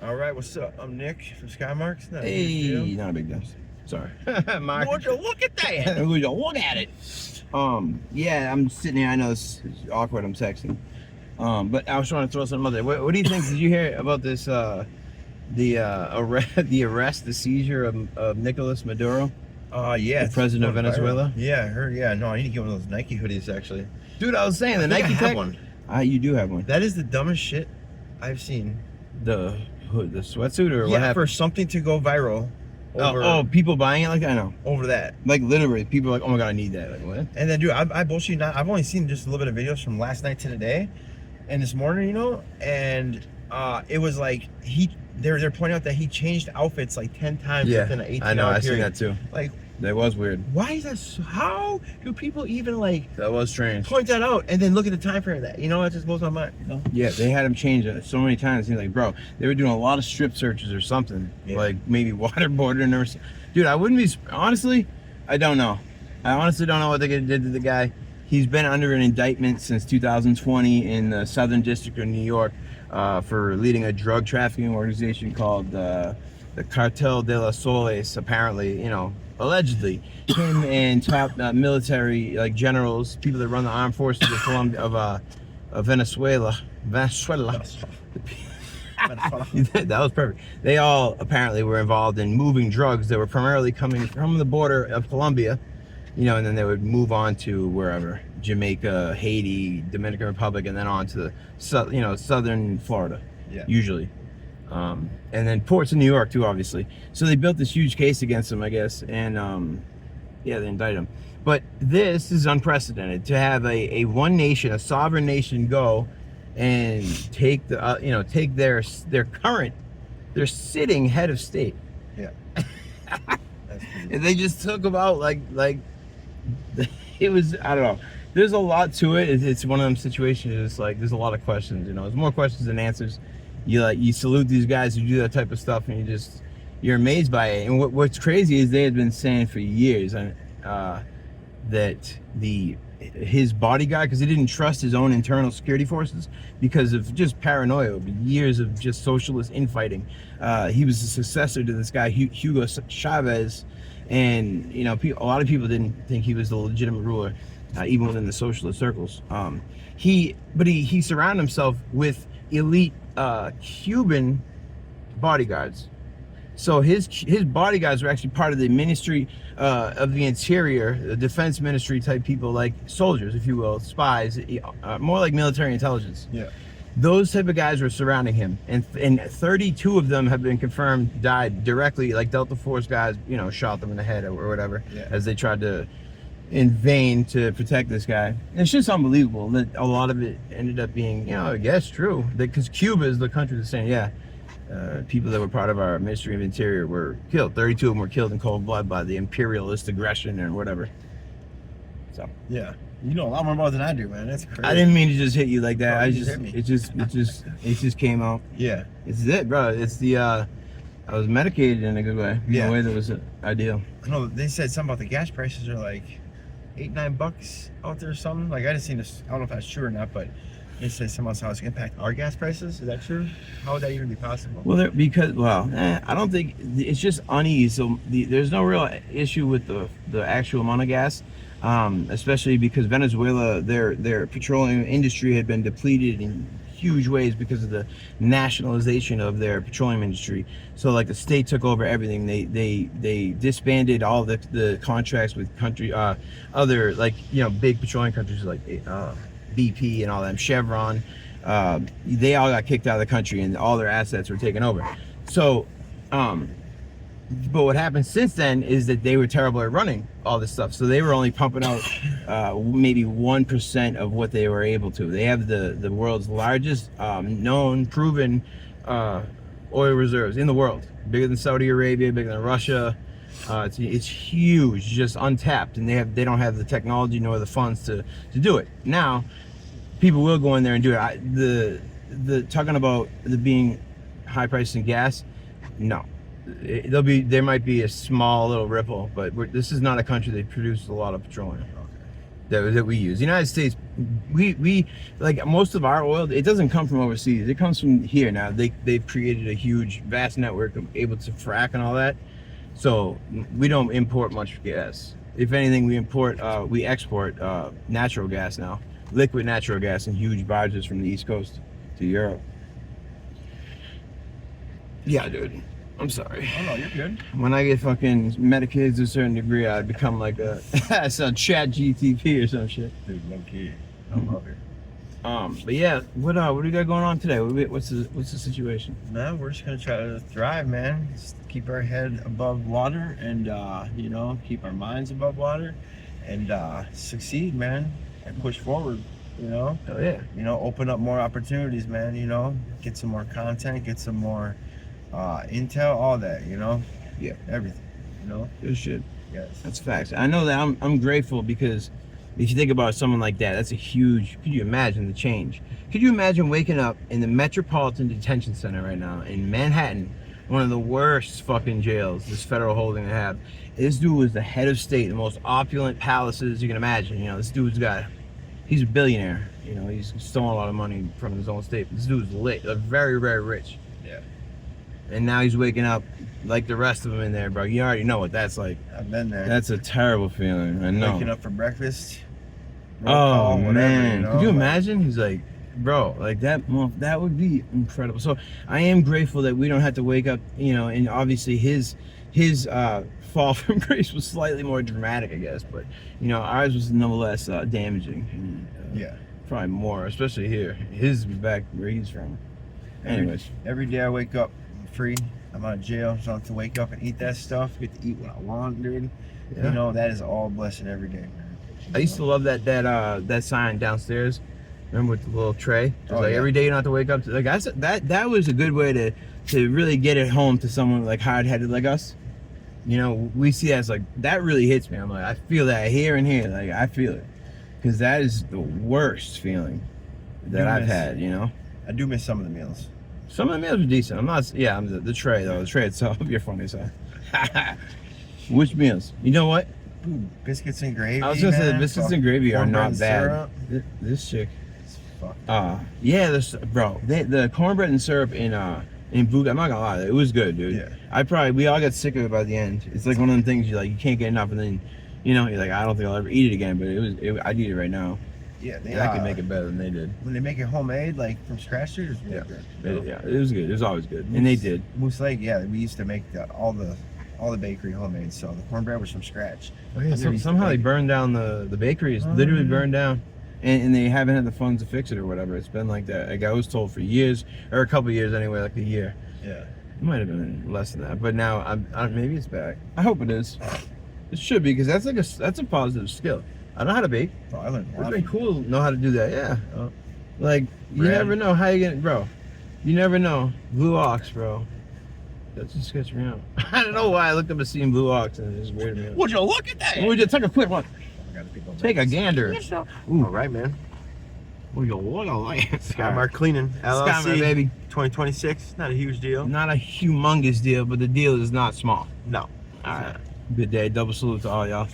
All right, what's up? I'm Nick from Skymark. Hey, not a big deal. Sorry. Would you look at that? Would you look at it? Yeah, I'm sitting here. I know it's awkward. I'm texting. But I was trying to throw something out there. What do you think? Did you hear about this? The arrest, the seizure of Nicolas Maduro, Yeah. the president of Venezuela. Yeah, I heard. Yeah, no, I need to get one of those Nike hoodies actually. Dude, I was saying the I think Nike I have tech. one. You do have one. That is the dumbest shit I've seen. The sweatsuit or what Yeah, happened? for something to go viral. Oh, people buying it like that? I know. Over that. Like literally, people are like, oh my god, I need that. Like what? And then, dude, I bullshit not. I've only seen just a little bit of videos from last night to today, and this morning, you know, and it was like they're pointing out that he changed outfits like 10 times within an 18 I know. hour I seen period. that too. Like, that was weird. why is that? How do people even like? That was strange. Point that out and then look at the time frame of that. You know, that just blows my mind. You know? Yeah, they had him change it so many times. He's like, bro, they were doing a lot of strip searches or something. Yeah. Like maybe waterboarding or something. Dude, I wouldn't be, honestly, I don't know. I honestly don't know what they did to the guy. He's been under an indictment since 2020 in the Southern District of New York for leading a drug trafficking organization called the Cartel de las Soles, apparently, you know, allegedly. Him and top military, like generals, people that run the armed forces of Venezuela. That was perfect. They all apparently were involved in moving drugs that were primarily coming from the border of Colombia, you know, and then they would move on to wherever, Jamaica, Haiti, Dominican Republic, and then on to the southern Florida, usually, and then ports in New York too, obviously. So they built this huge case against him, I guess, and yeah, they indicted him. But this is unprecedented to have a one nation, a sovereign nation, go and take the take their sitting head of state. Yeah. And they just took about like it was, I don't know. There's a lot to it. It's one of them situations. It's like there's a lot of questions. You know, there's more questions than answers. You salute these guys who do that type of stuff, and you're amazed by it. And what's crazy is they had been saying for years that his bodyguard, because he didn't trust his own internal security forces because of just paranoia over years of just socialist infighting. He was the successor to this guy Hugo Chavez, and you know, a lot of people didn't think he was the legitimate ruler, even within the socialist circles. He surrounded himself with elite Cuban bodyguards. So his bodyguards were actually part of the Ministry of the Interior, the Defense Ministry type people, like soldiers, if you will, spies, more like military intelligence. Yeah. Those type of guys were surrounding him, and 32 of them have been confirmed died directly, like Delta Force guys, you know, shot them in the head or whatever, as they tried to, in vain, to protect this guy. And it's just unbelievable that a lot of it ended up being, you know, I guess true, because Cuba is the country that's saying, yeah. People that were part of our Ministry of Interior were killed. 32 of them were killed in cold blood by the imperialist aggression and whatever. So yeah, you know a lot more about it than I do, man. That's crazy. I didn't mean to just hit you like that. Oh, It just came out. Yeah, It's it, bro. It's the I was medicated in a good way. In a way that was ideal. I know they said something about the gas prices are like $8-9 out there or something. Like I just seen this. I don't know if that's true or not, but they said somehow how it's impact our gas prices. Is that true? How would that even be possible? Well, I don't think it's just unease. So there's no real issue with the actual amount of gas, especially because Venezuela, their petroleum industry had been depleted in huge ways because of the nationalization of their petroleum industry. So like the state took over everything. They disbanded all the contracts with other, like, you know, big petroleum countries like BP and all them, Chevron. They all got kicked out of the country and all their assets were taken over. So but what happened since then is that they were terrible at running all this stuff. So they were only pumping out maybe 1% of what they were able to. They have the world's largest known, proven oil reserves in the world. Bigger than Saudi Arabia, bigger than Russia. It's huge, just untapped, and they don't have the technology nor the funds to do it. Now, people will go in there and do it. The talking about the being high prices in gas, no. There might be a small little ripple, but this is not a country that produces a lot of petroleum that we use. The United States we like most of our oil, it doesn't come from overseas. It comes from here now. They've created a huge, vast network of able to frack and all that. So we don't import much gas. If anything, we export natural gas now, liquid natural gas in huge barges from the East Coast to Europe. Yeah, dude. I'm sorry. Oh no, you're good. When I get fucking medicated to a certain degree, I become like some chat GTP or some shit. Dude, low key. I'm up here. But yeah, what do you got going on today? What's the situation? No, we're just gonna try to thrive, man. Just keep our head above water and you know, keep our minds above water and succeed, man, and push forward. You know. Oh yeah. You know, open up more opportunities, man. You know, get some more content, get some more intel, all that. You know. Yeah. Everything. You know. Good shit. Yes. That's facts. I know that I'm grateful because if you think about someone like that, that's a huge. Could you imagine the change? Could you imagine waking up in the Metropolitan Detention Center right now in Manhattan, one of the worst fucking jails this federal holding to have? This dude was the head of state, the most opulent palaces you can imagine. You know, this dude's got. He's a billionaire. You know, he's stolen a lot of money from his own state. But this dude's lit, very, very rich. Yeah. And now he's waking up like the rest of them in there, bro. You already know what that's like. I've been there. That's a terrible feeling. I know. Waking up for breakfast. roll Oh call, whatever, man, you know? could you imagine? He's like, bro, like that. Well, that would be incredible. So I am grateful that we don't have to wake up. You know, and obviously his fall from grace was slightly more dramatic, I guess. But you know, ours was nonetheless damaging. And, Yeah. Probably more, especially here. His was back where he's from. Anyways, Every day I wake up, I'm free. I'm out of jail, so I don't have to wake up and eat that stuff. Get to eat what I want, dude. yeah. You know, that is all a blessing every day, man. I used to love that sign downstairs. Remember with the little tray? It's Oh, like yeah. every day you don't have to wake up to, like that was a good way to really get it home to someone like hard-headed like us. You know, we see that as like that really hits me. I'm like, I feel that here and here. Like I feel it. Because that is the worst feeling that I've had, you know? I do miss some of the meals. Some of the meals are decent. I'm not, yeah, I'm the tray though. The tray itself, you're funny, so. Which meals? You know what? Ooh, biscuits and gravy. I was gonna say the man. biscuits and gravy are Cornbread not and bad. syrup. This chick. It's fucked. Yeah, bro, the cornbread and syrup in Buga, I'm not gonna lie, it was good, dude. Yeah. We all got sick of it by the end. It's like one of them things you can't get enough, and then, you know, you're like, I don't think I'll ever eat it again, but I'd eat it right now. Yeah, I could make it better than they did. When they make it homemade, like from scratch, dude, it's really Yeah. good. It was good. It was always good, and they did. Moose Lake, yeah, we used to make all the bakery homemade. So the cornbread was from scratch. Oh, yeah, And they used to somehow they make- burned down the bakery. It's literally burned down, and they haven't had the funds to fix it or whatever. It's been like that. Like I was told for years, or a couple years anyway, like a year. Yeah. It might have been less than that, but now maybe it's back. I hope it is. It should be, because that's a positive skill. I know how to bake. Oh, I learned a It's lot. been cool to know how to do that. Yeah. Oh. Like you Bread. never know how you get, bro. You never know. Blue ox, bro. That just sketched me out. I don't know why I looked up and seen blue ox and it just weirded me out. Would you look at that? We just take a quick one. I gotta pick up Take a that. gander. Ooh. All right, man. Would you look like Skymark Cleaning LLC, Skymark, baby. 2026. Not a huge deal. Not a humongous deal, but the deal is not small. No. All right. Good day. Double salute to all y'all.